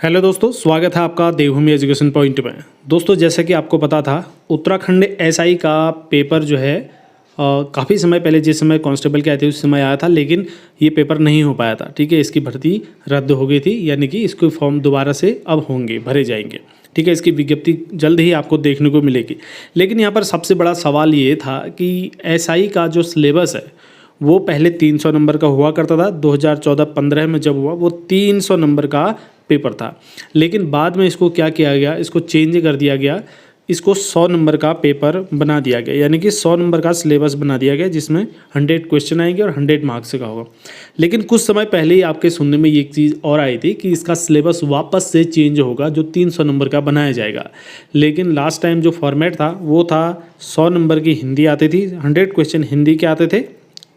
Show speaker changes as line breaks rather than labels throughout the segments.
Hello दोस्तों, स्वागत है आपका देवभूमि एजुकेशन पॉइंट में। दोस्तों, जैसे कि आपको पता था, उत्तराखंड एसआई का पेपर जो है काफ़ी समय पहले, जिस समय कांस्टेबल के आए थे उस समय आया था, लेकिन ये पेपर नहीं हो पाया था। ठीक है, इसकी भर्ती रद्द हो गई थी, यानी कि इसके फॉर्म दोबारा से अब होंगे, भरे जाएंगे। ठीक है, इसकी विज्ञप्ति जल्द ही आपको देखने को मिलेगी। लेकिन यहाँ पर सबसे बड़ा सवाल ये था कि एसआई का जो सिलेबस है वो पहले 300 नंबर का हुआ करता था। 2014-15 में जब हुआ वो 300 नंबर का पेपर था, लेकिन बाद में इसको क्या किया गया, इसको चेंज कर दिया गया, इसको 100 नंबर का पेपर बना दिया गया, यानी कि 100 नंबर का सिलेबस बना दिया गया, जिसमें 100 क्वेश्चन आएंगे और 100 मार्क्स का होगा। लेकिन कुछ समय पहले ही आपके सुनने में एक चीज़ और आई थी कि इसका सिलेबस वापस से चेंज होगा, जो 300 नंबर का बनाया जाएगा। लेकिन लास्ट टाइम जो फॉर्मेट था वो था 100 नंबर की हिंदी आती थी, 100 क्वेश्चन हिंदी के आते थे,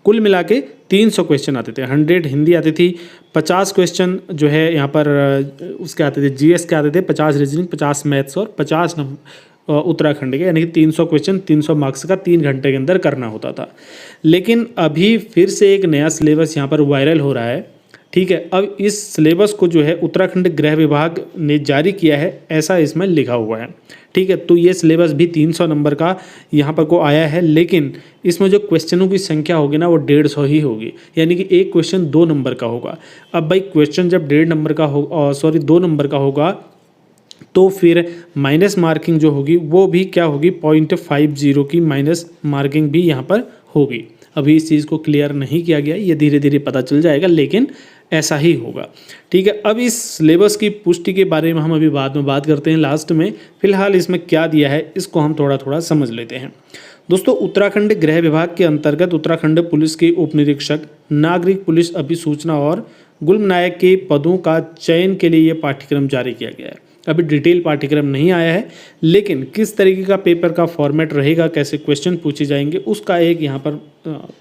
कुल मिला के 300 क्वेश्चन आते थे। 100 हिंदी आती थी, 50 क्वेश्चन जो है यहाँ पर उसके आते थे, जीएस के आते थे, 50 रीजनिंग, 50 मैथ्स और 50 उत्तराखंड के, यानी कि 300 क्वेश्चन 300 मार्क्स का 3 घंटे के अंदर करना होता था। लेकिन अभी फिर से एक नया सिलेबस यहाँ पर वायरल हो रहा है। ठीक है, अब इस सिलेबस को जो है उत्तराखंड गृह विभाग ने जारी किया है, ऐसा इसमें लिखा हुआ है। ठीक है, तो ये सिलेबस भी 300 नंबर का यहाँ पर को आया है, लेकिन इसमें जो क्वेश्चनों की संख्या होगी ना वो 150 ही होगी, यानी कि एक क्वेश्चन 2 नंबर का होगा। अब भाई क्वेश्चन जब 1.5 नंबर का हो 2 नंबर का होगा, तो फिर माइनस मार्किंग जो होगी वो भी क्या होगी, 0.50 की माइनस मार्किंग भी यहाँ पर होगी। अभी इस चीज़ को क्लियर नहीं किया गया, ये धीरे धीरे पता चल जाएगा, लेकिन ऐसा ही होगा। ठीक है, अब इस सिलेबस की पुष्टि के बारे में हम अभी बाद में बात करते हैं, लास्ट में। फिलहाल इसमें क्या दिया है इसको हम थोड़ा थोड़ा समझ लेते हैं। दोस्तों, उत्तराखंड गृह विभाग के अंतर्गत उत्तराखंड पुलिस के उप निरीक्षक, नागरिक पुलिस अभिसूचना और गुल्मनायक के पदों का चयन के लिए ये पाठ्यक्रम जारी किया गया है। अभी डिटेल पाठ्यक्रम नहीं आया है, लेकिन किस तरीके का पेपर का फॉर्मेट रहेगा, कैसे क्वेश्चन पूछे जाएंगे, उसका एक यहाँ पर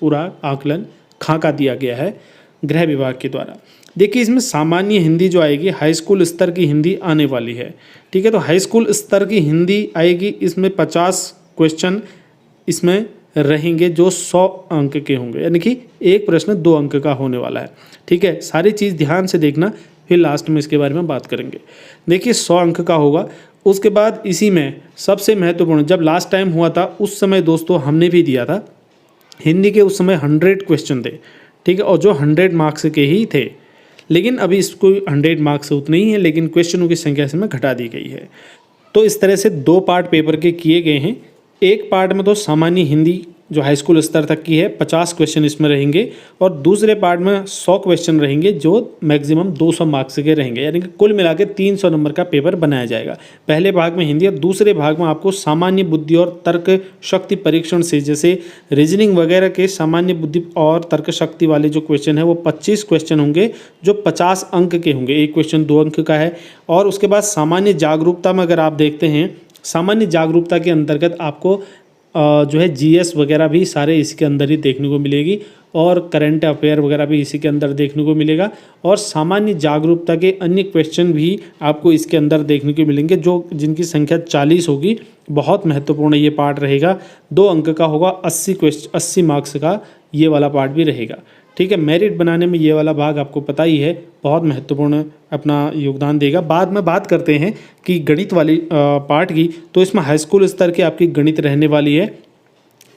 पूरा आकलन खाका दिया गया है गृह विभाग के द्वारा। देखिए, इसमें सामान्य हिंदी जो आएगी, हाई स्कूल स्तर की हिंदी आने वाली है। ठीक है, तो हाई स्कूल स्तर की हिंदी आएगी, इसमें 50 क्वेश्चन इसमें रहेंगे जो 100 अंक के होंगे, यानी कि एक प्रश्न 2 अंक का होने वाला है। ठीक है, सारी चीज़ ध्यान से देखना, फिर लास्ट में इसके बारे में बात करेंगे। देखिए, 100 अंक का होगा। उसके बाद इसी में सबसे महत्वपूर्ण, जब लास्ट टाइम हुआ था उस समय दोस्तों हमने भी दिया था हिंदी के, उस समय 100 क्वेश्चन थे। ठीक है, और जो 100 मार्क्स के ही थे, लेकिन अभी इसको 100 मार्क्स उतने ही हैं, लेकिन क्वेश्चनों की संख्या इसमें घटा दी गई है। तो इस तरह से 2 पार्ट पेपर के किए गए हैं। एक पार्ट में तो सामान्य हिंदी जो हाई स्कूल स्तर तक की है, 50 क्वेश्चन इसमें रहेंगे, और दूसरे पार्ट में 100 क्वेश्चन रहेंगे जो मैक्सिमम 200 मार्क्स के रहेंगे, यानी कि कुल मिला के 300 नंबर का पेपर बनाया जाएगा। पहले भाग में हिंदी और दूसरे भाग में आपको सामान्य बुद्धि और तर्क शक्ति परीक्षण से, जैसे रीजनिंग वगैरह के सामान्य बुद्धि और तर्क शक्ति वाले जो क्वेश्चन है वो 25 क्वेश्चन होंगे जो 50 अंक के होंगे, एक क्वेश्चन 2 अंक का है। और उसके बाद सामान्य जागरूकता में अगर आप देखते हैं, सामान्य जागरूकता के अंतर्गत आपको जो है जीएस वगैरह भी सारे इसी के अंदर ही देखने को मिलेगी, और करंट अफेयर वगैरह भी इसी के अंदर देखने को मिलेगा, और सामान्य जागरूकता के अन्य क्वेश्चन भी आपको इसके अंदर देखने को मिलेंगे, जो जिनकी संख्या 40 होगी। बहुत महत्वपूर्ण ये पार्ट रहेगा, 2 अंक का होगा, 80 मार्क्स का ये वाला पार्ट भी रहेगा। ठीक है, मेरिट बनाने में ये वाला भाग आपको पता ही है, बहुत महत्वपूर्ण अपना योगदान देगा। बाद में बात करते हैं कि गणित वाली पार्ट की, तो इसमें हाई स्कूल स्तर की आपकी गणित रहने वाली है।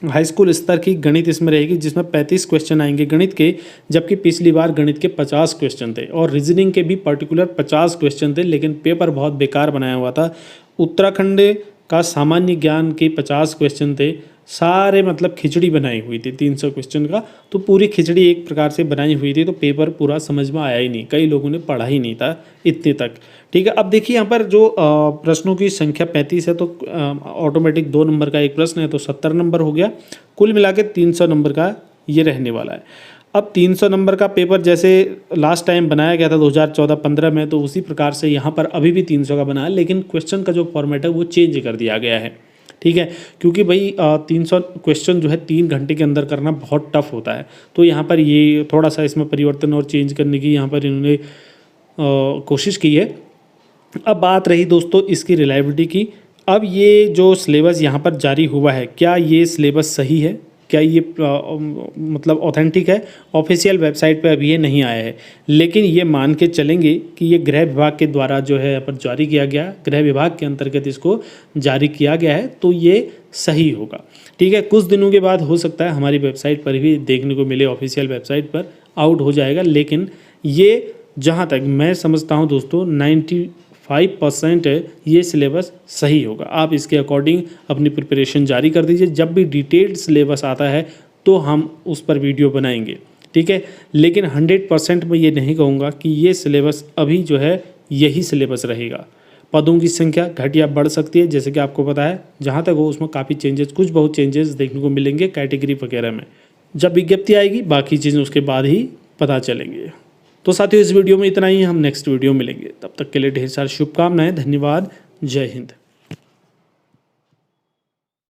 हाई स्कूल स्तर की गणित इसमें रहेगी, जिसमें 35 क्वेश्चन आएंगे गणित के, जबकि पिछली बार गणित के 50 क्वेश्चन थे, और रीजनिंग के भी पर्टिकुलर 50 क्वेश्चन थे, लेकिन पेपर बहुत बेकार बनाया हुआ था। उत्तराखंड का सामान्य ज्ञान के 50 क्वेश्चन थे, सारे मतलब खिचड़ी बनाई हुई थी 300 क्वेश्चन का, तो पूरी खिचड़ी एक प्रकार से बनाई हुई थी, तो पेपर पूरा समझ में आया ही नहीं, कई लोगों ने पढ़ा ही नहीं था इतने तक। ठीक है, अब देखिए यहाँ पर जो प्रश्नों की संख्या 35 है, तो ऑटोमेटिक 2 नंबर का एक प्रश्न है, तो 70 नंबर हो गया, कुल मिला के 300 नंबर का ये रहने वाला है। अब 300 नंबर का पेपर जैसे लास्ट टाइम बनाया गया था 2014-15 में, तो उसी प्रकार से यहाँ पर अभी भी 300 का बना है, लेकिन क्वेश्चन का जो फॉर्मेट है वो चेंज कर दिया गया है। ठीक है, क्योंकि भाई 300 क्वेश्चन जो है 3 घंटे के अंदर करना बहुत टफ होता है, तो यहाँ पर ये थोड़ा सा इसमें परिवर्तन और चेंज करने की यहाँ पर इन्होंने कोशिश की है। अब बात रही दोस्तों इसकी रिलायबिलिटी की। अब ये जो सिलेबस यहाँ पर जारी हुआ है, क्या ये सिलेबस सही है? क्या ये मतलब ऑथेंटिक है, ऑफिशियल वेबसाइट पे अभी ये नहीं आया है, लेकिन ये मान के चलेंगे कि ये गृह विभाग के द्वारा जो है पर जारी किया गया, गृह विभाग के अंतर्गत इसको जारी किया गया है, तो ये सही होगा। ठीक है, कुछ दिनों के बाद हो सकता है हमारी वेबसाइट पर भी देखने को मिले, ऑफिशियल वेबसाइट पर आउट हो जाएगा, लेकिन ये जहाँ तक मैं समझता हूँ दोस्तों 95% ये सिलेबस सही होगा। आप इसके अकॉर्डिंग अपनी प्रिपरेशन जारी कर दीजिए। जब भी डिटेल्ड सिलेबस आता है तो हम उस पर वीडियो बनाएंगे, ठीक है, लेकिन 100% मैं ये नहीं कहूँगा कि ये सिलेबस अभी जो है यही सिलेबस रहेगा। पदों की संख्या घट या बढ़ सकती है, जैसे कि आपको पता है, जहाँ तक हो उसमें काफ़ी चेंजेस, कुछ बहुत चेंजेस देखने को मिलेंगे कैटेगरी वगैरह में। जब विज्ञप्ति आएगी बाकी चीज़ें उसके बाद ही पता चलेंगे। तो साथियों इस वीडियो में इतना ही, हम नेक्स्ट वीडियो मिलेंगे, तब तक के लिए ढेर सारी शुभकामनाएं, धन्यवाद, जय हिंद।